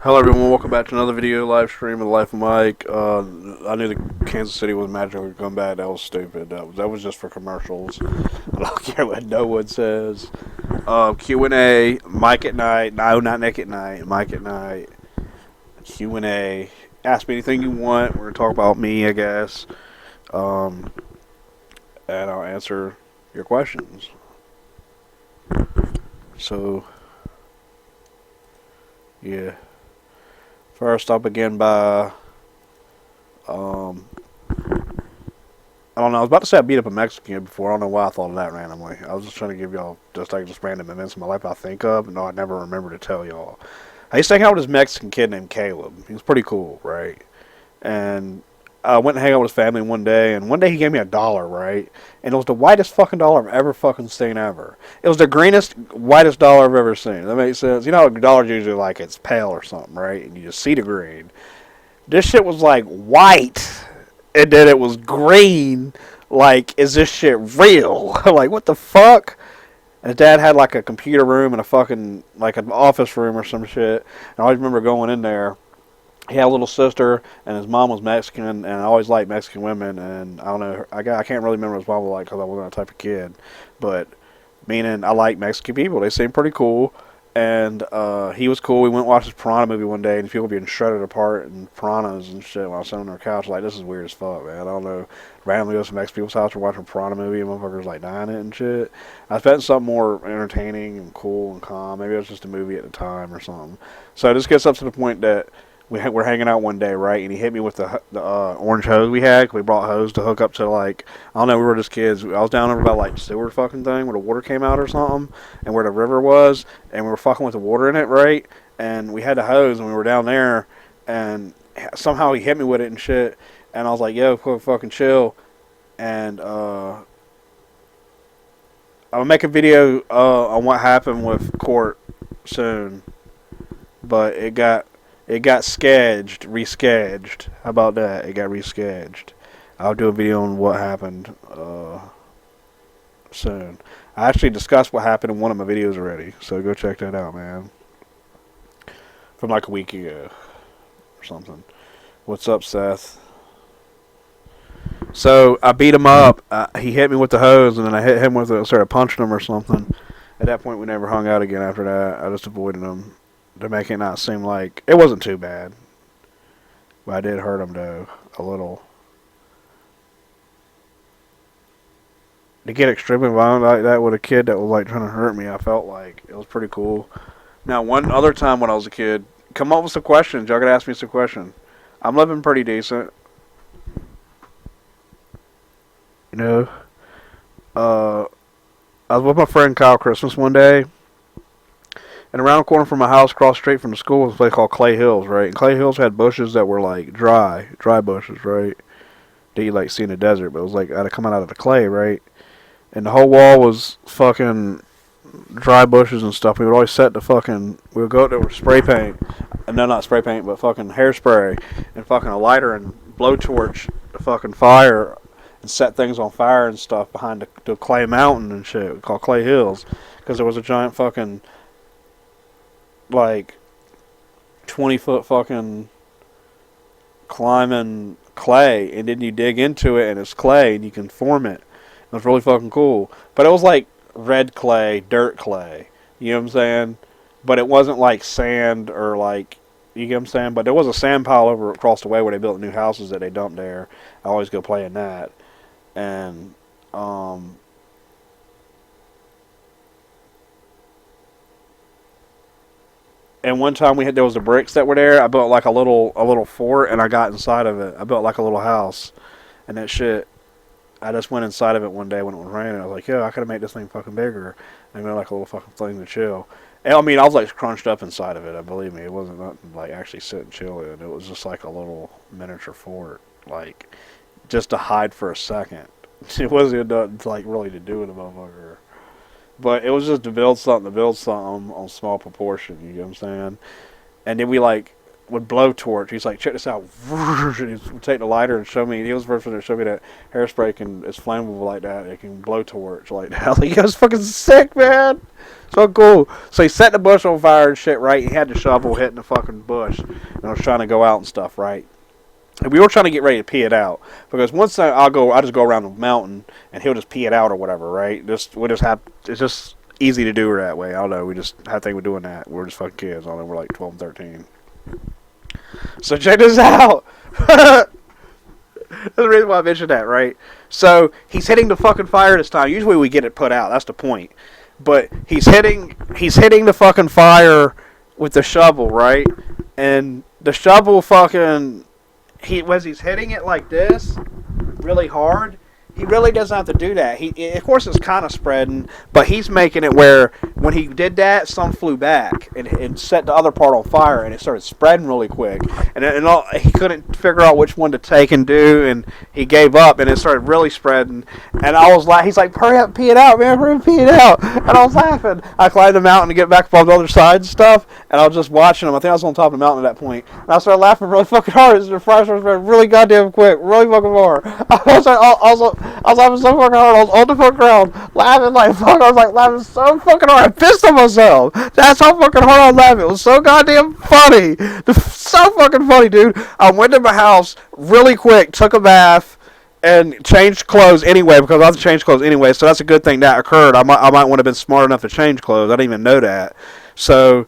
Hello everyone, welcome back to another video live stream of The Life of Mike. I knew the Kansas City was magically would come back. That was stupid. That was just for commercials. I don't care what no one says. Q&A, Mike at night. No, not Nick at night. Mike at night. Q&A. Ask me anything you want. We're going to talk about me, I guess. Um, and I'll answer your questions. So, yeah. First, I'll begin by, I don't know, I was about to say I beat up a Mexican before. I don't know why I thought of that randomly. I was just trying to give y'all just random events in my life I think of, and I never remember to tell y'all. I used to hang out with this Mexican kid named Caleb. He was pretty cool, right? And I went and hang out with his family one day, and one day he gave me $1, right? And it was the whitest fucking dollar I've ever fucking seen ever. It was the greenest, whitest dollar I've ever seen. That makes sense? You know, dollars usually like it's pale or something, right? And you just see the green. This shit was like white, and then it was green. Like, is this shit real? Like, what the fuck? And his dad had like a computer room and a fucking, like an office room or some shit. And I always remember going in there. He had a little sister, and his mom was Mexican, and I always liked Mexican women, and I don't know, I can't really remember what his mom was like because I wasn't that type of kid, but meaning I like Mexican people. They seemed pretty cool, and he was cool. We went and watched this Piranha movie one day, and people being shredded apart and piranhas and shit while I was sitting on their couch. Like, this is weird as fuck, man. I don't know. Randomly go to some Mexican people's house, we're watching a Piranha movie, and motherfuckers like dying it and shit. I expected something more entertaining and cool and calm. Maybe it was just a movie at the time or something. So this gets up to the point that we're hanging out one day, right? And he hit me with the orange hose we had. We brought hose to hook up to, like, I don't know, we were just kids. I was down over by, like, sewer fucking thing where the water came out or something, and where the river was, and we were fucking with the water in it, right? And we had the hose, and we were down there, and somehow he hit me with it and shit, and I was like, yo, fucking chill. And I'll make a video on what happened with Court soon, but it got rescheduled. How about that? It got rescheduled. I'll do a video on what happened soon. I actually discussed what happened in one of my videos already, so go check that out, man. From like a week ago or something. What's up, Seth? So I beat him up. He hit me with the hose, and then I hit him with it. Started punching him or something. At that point, we never hung out again. After that, I just avoided him to make it not seem like it wasn't too bad. But I did hurt him though a little. To get extremely violent like that with a kid that was like trying to hurt me, I felt like it was pretty cool. Now, one other time when I was a kid, come up with some questions. Y'all gotta ask me some questions. I'm living pretty decent. You know, I was with my friend Kyle Christmas one day, and around the corner from my house, across the street from the school, was a place called Clay Hills, right? And Clay Hills had bushes that were like dry bushes, right? That you like see in the desert, but it was like out of coming out of the clay, right? And the whole wall was fucking dry bushes and stuff. We would always set we would go up there with spray paint, no, not spray paint, but fucking hairspray and fucking a lighter and blowtorch the fucking fire and set things on fire and stuff behind the Clay Mountain and shit called Clay Hills, because there was a giant fucking like 20-foot fucking climbing clay, and then you dig into it and it's clay and you can form it. It was really fucking cool, but it was like red clay, dirt clay, you know what I'm saying? But it wasn't like sand or like, you get what I'm saying? But there was a sand pile over across the way where they built new houses that they dumped there. I always go play in that. And and one time there was the bricks that were there. I built like a little fort, and I got inside of it. I built like a little house, and that shit. I just went inside of it one day when it was raining. I was like, yo, I could have made this thing fucking bigger. And I made like a little fucking thing to chill. And, I mean, I was like crunched up inside of it. Believe me, it wasn't nothing like actually sit and chill in. It was just like a little miniature fort, like just to hide for a second. It wasn't nothing like really to do with a motherfucker. But it was just to build something on small proportion. You know what I'm saying? And then we like would blow torch. He's like, check this out. And he would take the lighter and show me. He was the first one to show me that hairspray it's flammable like that. It can blow torch like that. Like, he was fucking sick, man. So cool. So he set the bush on fire and shit, right? He had the shovel hitting the fucking bush. And I was trying to go out and stuff, right? And we were trying to get ready to pee it out. Because once I just go around the mountain and he'll just pee it out or whatever, right? It's just easy to do that way. I don't know. We just had a thing with doing that. We're just fucking kids. I don't know. We're like 12 and 13. So check this out. That's the reason why I mentioned that, right? So he's hitting the fucking fire this time. Usually we get it put out. That's the point. But he's hitting the fucking fire with the shovel, right? And the shovel fucking he's hitting it like this really hard. He really doesn't have to do that. Of course, it's kind of spreading, but he's making it where when he did that, some flew back and set the other part on fire, and it started spreading really quick. And he couldn't figure out which one to take and do, and he gave up, and it started really spreading. And I was like, he's like, hurry up, pee it out, man, hurry up, pee it out. And I was laughing. I climbed the mountain to get back up on the other side and stuff, and I was just watching him. I think I was on top of the mountain at that point. And I started laughing really fucking hard. The fire started spreading really goddamn quick, really fucking hard. I was laughing so fucking hard. I was on the fucking ground, laughing like fuck. I was like laughing so fucking hard. I pissed on myself. That's how fucking hard I was laughing. It was so goddamn funny. So fucking funny, dude. I went to my house really quick, took a bath, and changed clothes anyway because I had to change clothes anyway. So that's a good thing that occurred. I might want to have been smart enough to change clothes. I didn't even know that. So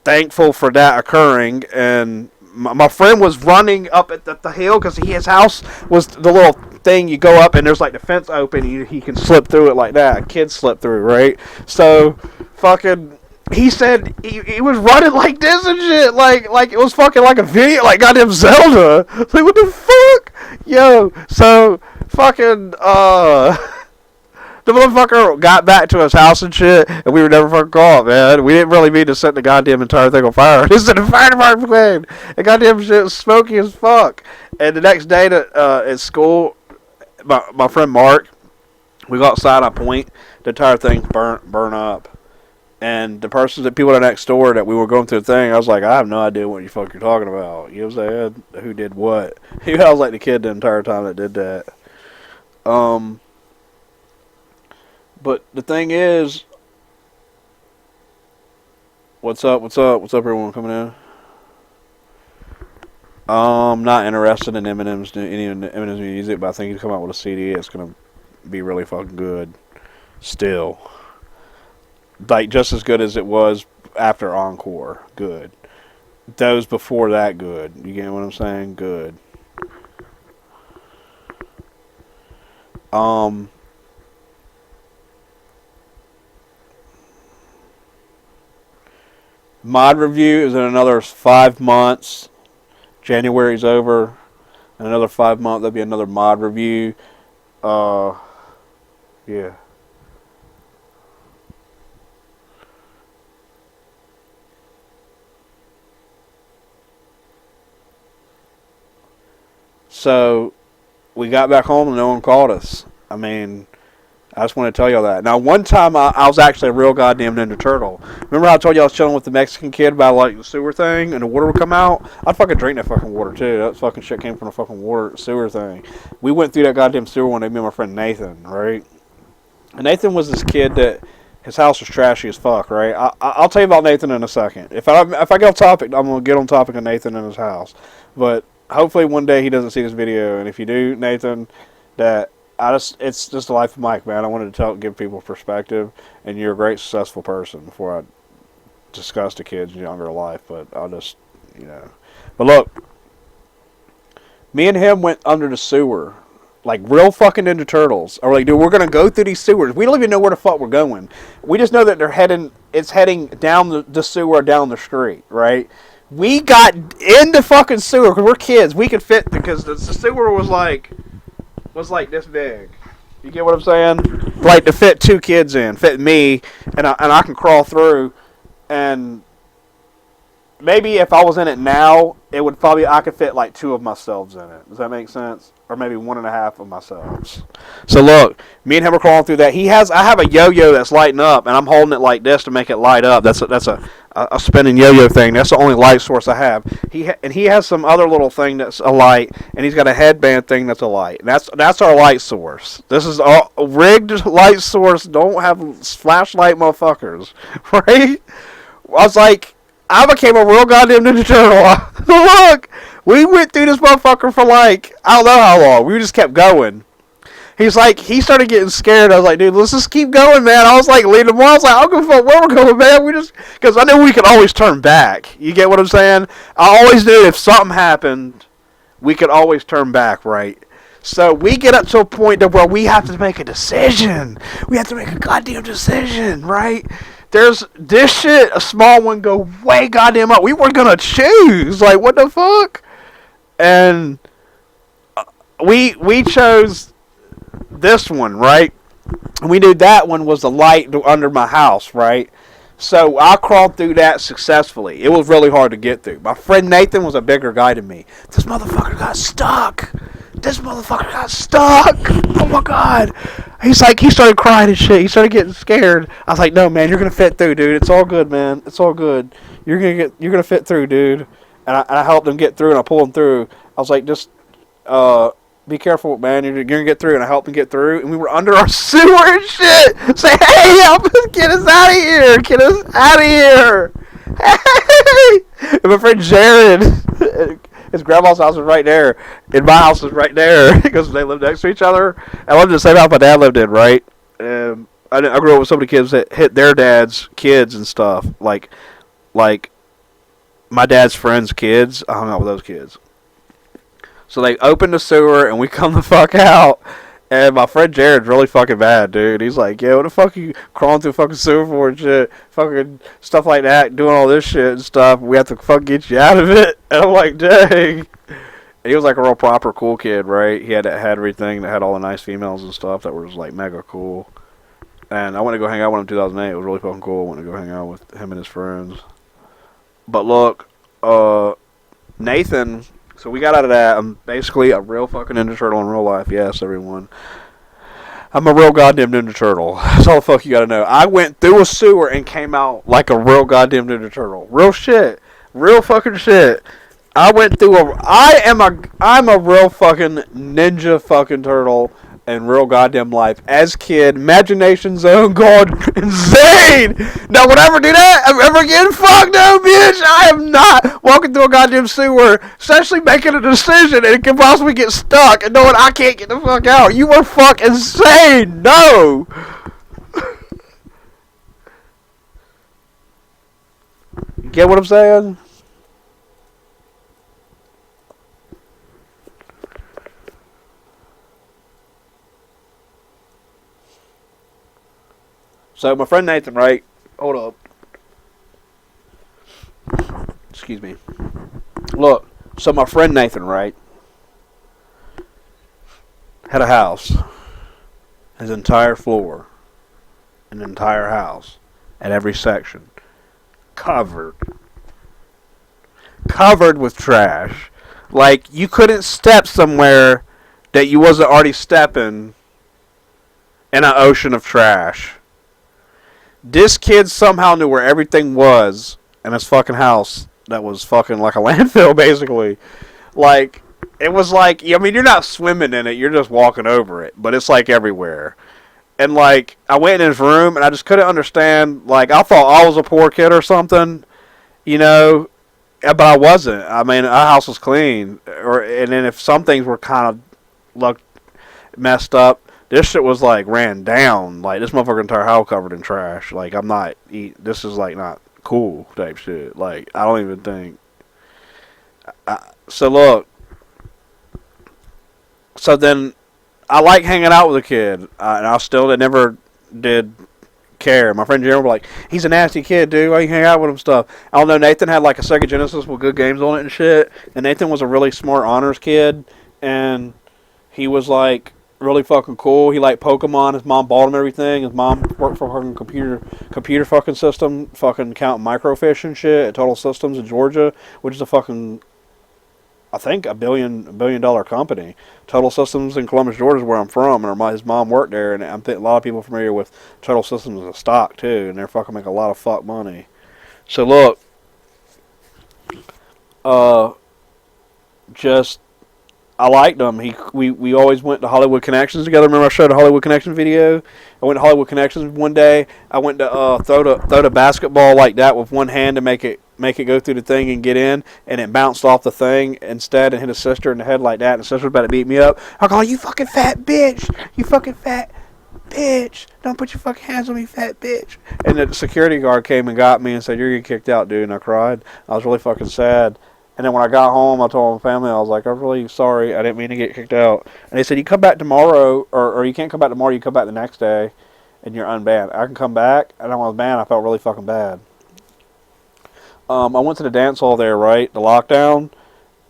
thankful for that occurring. And my friend was running up at the hill because his house was the little thing you go up and there's like the fence open. He can slip through it like that. Kids slip through, right? So fucking he said he was running like this and shit, like it was fucking like a video, like goddamn Zelda. Like, what the fuck, yo? So fucking the motherfucker got back to his house and shit, and we were never fucking caught, man. We didn't really mean to set the goddamn entire thing on fire. This is the fire department came. The goddamn shit was smoky as fuck. And the next day at school, my friend Mark, we go outside, I point, the entire thing burn up. And the people next door that we were going through the thing, I was like, I have no idea what you fuck you're talking about. You know what I'm saying? Who did what? I was like the kid the entire time that did that. But the thing is, what's up, everyone coming in? I'm not interested in Eminem's music, but I think he's come out with a CD. It's gonna be really fucking good. Still, like just as good as it was after Encore. Good. Those before that, good. You get what I'm saying? Good. Mod review is in another 5 months. January's over. In another 5 months, there'll be another mod review. Yeah. So, we got back home and no one called us. I mean, I just want to tell y'all that. Now, one time I was actually a real goddamn Ninja Turtle. Remember how I told you I was chilling with the Mexican kid about like the sewer thing and the water would come out? I'd fucking drink that fucking water too. That fucking shit came from the fucking water sewer thing. We went through that goddamn sewer one day, me and my friend Nathan, right? And Nathan was this kid that his house was trashy as fuck, right? I'll tell you about Nathan in a second. If I get off topic, I'm gonna get on topic of Nathan and his house. But hopefully one day he doesn't see this video, and if you do, Nathan, it's just the life of Mike, man. I wanted to give people perspective, and you're a great, successful person before I discuss the kids' younger life, but I'll just, But look, me and him went under the sewer, like real fucking Ninja Turtles. Or like, dude, we're going to go through these sewers. We don't even know where the fuck we're going. We just know that it's heading down the sewer down the street, right? We got in the fucking sewer, because we're kids. We could fit, because the sewer was like this big. You get what I'm saying? Like to fit 2 kids in, fit me, and I can crawl through. And maybe if I was in it now, it would probably, I could fit like 2 of myselves in it. Does that make sense? Or maybe 1.5 of myselves. So look, me and him are crawling through that. I have a yo-yo that's lighting up, and I'm holding it like this to make it light up. That's a spinning yo-yo thing. That's the only light source I have. He has some other little thing that's a light, and he's got a headband thing that's a light. And that's our light source. This is a rigged light source. Don't have flashlight motherfuckers, right? I was like, I became a real goddamn Ninja Turtle. Look, we went through this motherfucker for like, I don't know how long. We just kept going. He's like, he started getting scared. I was like, dude, let's just keep going, man. I was like, leading him on. I was like, I don't give a fuck where we're going, man. Because I knew we could always turn back. You get what I'm saying? I always knew if something happened, we could always turn back, right? So we get up to a point where we have to make a decision. We have to make a goddamn decision, right? There's this shit, a small one, go way goddamn up. We were gonna choose, like, what the fuck? And we chose this one, right? And we knew that one was the light under my house, right? So I crawled through that successfully. It was really hard to get through. My friend Nathan was a bigger guy than me. This motherfucker got stuck. Oh my god. He's like, he started crying and shit. He started getting scared. I was like, no, man, you're gonna fit through, dude. It's all good, man. It's all good. You're gonna fit through, dude. And I helped him get through, and I pulled him through. I was like, just be careful, man. You're gonna get through, and I helped him get through. And we were under our sewer and shit. Say, hey, help us, get us out of here. Get us out of here. Hey. And my friend Jared, his grandma's house was right there, and my house was right there because they lived next to each other. I lived in the same house my dad lived in, right? I grew up with so many kids that hit their dad's kids and stuff. Like my dad's friends' kids, I hung out with those kids. So they opened the sewer, and we come the fuck out. And my friend Jared's really fucking bad, dude. He's like, yeah, what the fuck are you crawling through fucking sewer for and shit? Fucking stuff like that, doing all this shit and stuff. We have to fucking get you out of it. And I'm like, dang. And he was like a real proper cool kid, right? He had everything that had all the nice females and stuff that was like mega cool. And I went to go hang out with him in 2008. It was really fucking cool. I went to go hang out with him and his friends. But look, Nathan... So we got out of that. I'm basically a real fucking Ninja Turtle in real life. Yes, everyone. I'm a real goddamn Ninja Turtle. That's all the fuck you gotta know. I went through a sewer and came out like a real goddamn Ninja Turtle. Real shit. Real fucking shit. I went through I'm a real fucking Ninja fucking Turtle in real goddamn life. As kid, imagination zone gone insane. Now, would I ever do that ever again? Fuck no, bitch. I am not walking through a goddamn sewer, especially making a decision and it can possibly get stuck and knowing I can't get the fuck out. You are fuck insane. No. You get what I'm saying? So my friend Nathan, right? Hold up. Excuse me. Look, so my friend Nathan, right? Had a house. His entire floor. An entire house. At every section. Covered with trash. Like, you couldn't step somewhere that you wasn't already stepping in an ocean of trash. This kid somehow knew where everything was in his fucking house that was fucking like a landfill, basically. Like, it was like, I mean, you're not swimming in it, you're just walking over it, but it's like everywhere. And like, I went in his room and I just couldn't understand, like, I thought I was a poor kid or something, you know, but I wasn't. I mean, our house was clean, and then if some things were kind of messed up, this shit was like ran down. Like, this motherfucker entire house covered in trash. Like, this is like not cool type shit. Like, I don't even think. So look. So then, I like hanging out with a kid, and I still never did care. My friend Jeremy was like, he's a nasty kid, dude. Why you hang out with him stuff? I don't know. Nathan had like a Sega Genesis with good games on it and shit. And Nathan was a really smart honors kid, and he was like really fucking cool. He liked Pokemon. His mom bought him everything. His mom worked for a fucking computer fucking system, fucking counting microfiche and shit at Total Systems in Georgia, which is a fucking I think a billion dollar company. Total Systems in Columbus, Georgia, is where I'm from, and his mom worked there. And I'm thinking a lot of people are familiar with Total Systems as a stock too, and they're fucking making a lot of fuck money. So look, uh, just I liked him. We always went to Hollywood Connections together. Remember I showed a Hollywood Connections video? I went to Hollywood Connections one day. I went to throw the basketball like that with one hand to make it go through the thing and get in, and it bounced off the thing instead and hit his sister in the head like that. And the sister was about to beat me up. I go, you fucking fat bitch! You fucking fat bitch! Don't put your fucking hands on me, fat bitch! And the security guard came and got me and said, you're getting kicked out, dude. And I cried. I was really fucking sad. And then when I got home, I told my family, I was like, I'm really sorry. I didn't mean to get kicked out. And they said, you come back tomorrow, or you can't come back tomorrow. You come back the next day, and you're unbanned. I can come back. And when I was banned, I felt really fucking bad. I went to the dance hall there, right, the lockdown,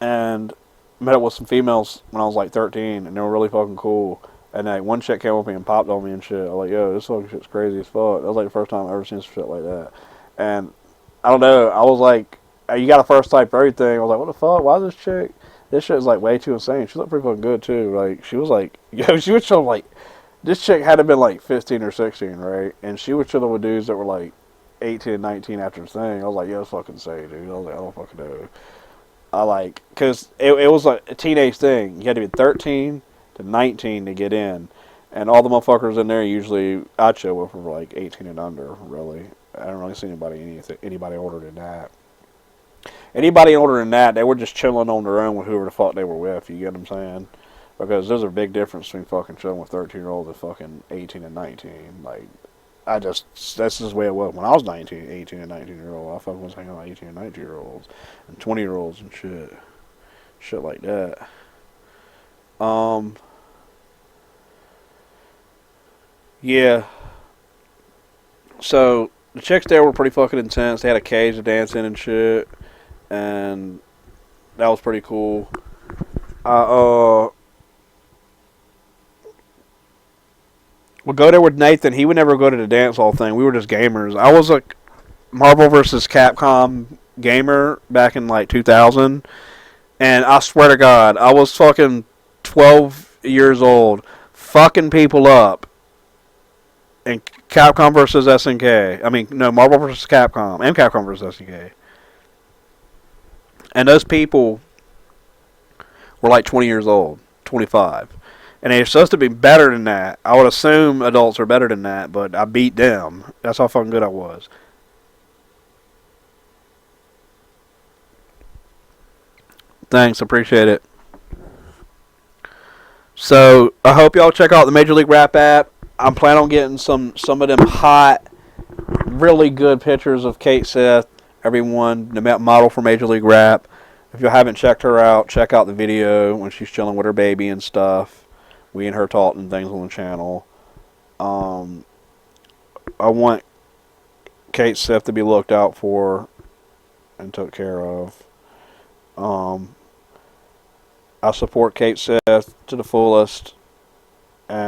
and met up with some females when I was like 13, and they were really fucking cool. And like one chick came up to me and popped on me and shit. I was like, yo, this fucking shit's crazy as fuck. That was like the first time I've ever seen some shit like that. And I don't know, I was like, you got a first type for everything. I was like, what the fuck? Why is this chick? This shit is like way too insane. She looked pretty fucking good too. Like she was like, yo, she was chilling like, this chick had to been like 15 or 16, right? And she was chilling with dudes that were like 18, 19 after the thing. I was like, yo, it's fucking insane, dude. I was like, I don't fucking know. Cause it was like a teenage thing. You had to be 13 to 19 to get in, and all the motherfuckers in there usually I'd show with were like 18 and under. Really, I don't really see anybody older than that. Anybody older than that, they were just chilling on their own with whoever the fuck they were with. You get what I'm saying? Because there's a big difference between fucking chilling with 13-year-olds and fucking 18 and 19. Like, that's just the way it was when I was 19, 18 and 19-year-old. I fucking was hanging out with 18 and 19-year-olds and 20-year-olds and shit like that. Yeah. So the chicks there were pretty fucking intense. They had a cage to dance in and shit, and that was pretty cool. We'll go there with Nathan. He would never go to the dance hall thing. We were just gamers. I was a Marvel vs. Capcom gamer back in like 2000, and I swear to God, I was fucking 12 years old, fucking people up in Capcom vs. SNK. I mean, no, Marvel vs. Capcom and Capcom vs. SNK. And those people were like 20 years old, 25. And they're supposed to be better than that. I would assume adults are better than that, but I beat them. That's how fucking good I was. Thanks, appreciate it. So, I hope y'all check out the Major League Rap app. I'm planning on getting some of them hot, really good pictures of Kate Seth, everyone, the model for Major League Rap. If you haven't checked her out, check out the video when she's chilling with her baby and stuff. We and her talking things on the channel. I want Kate Seth to be looked out for and took care of. I support Kate Seth to the fullest.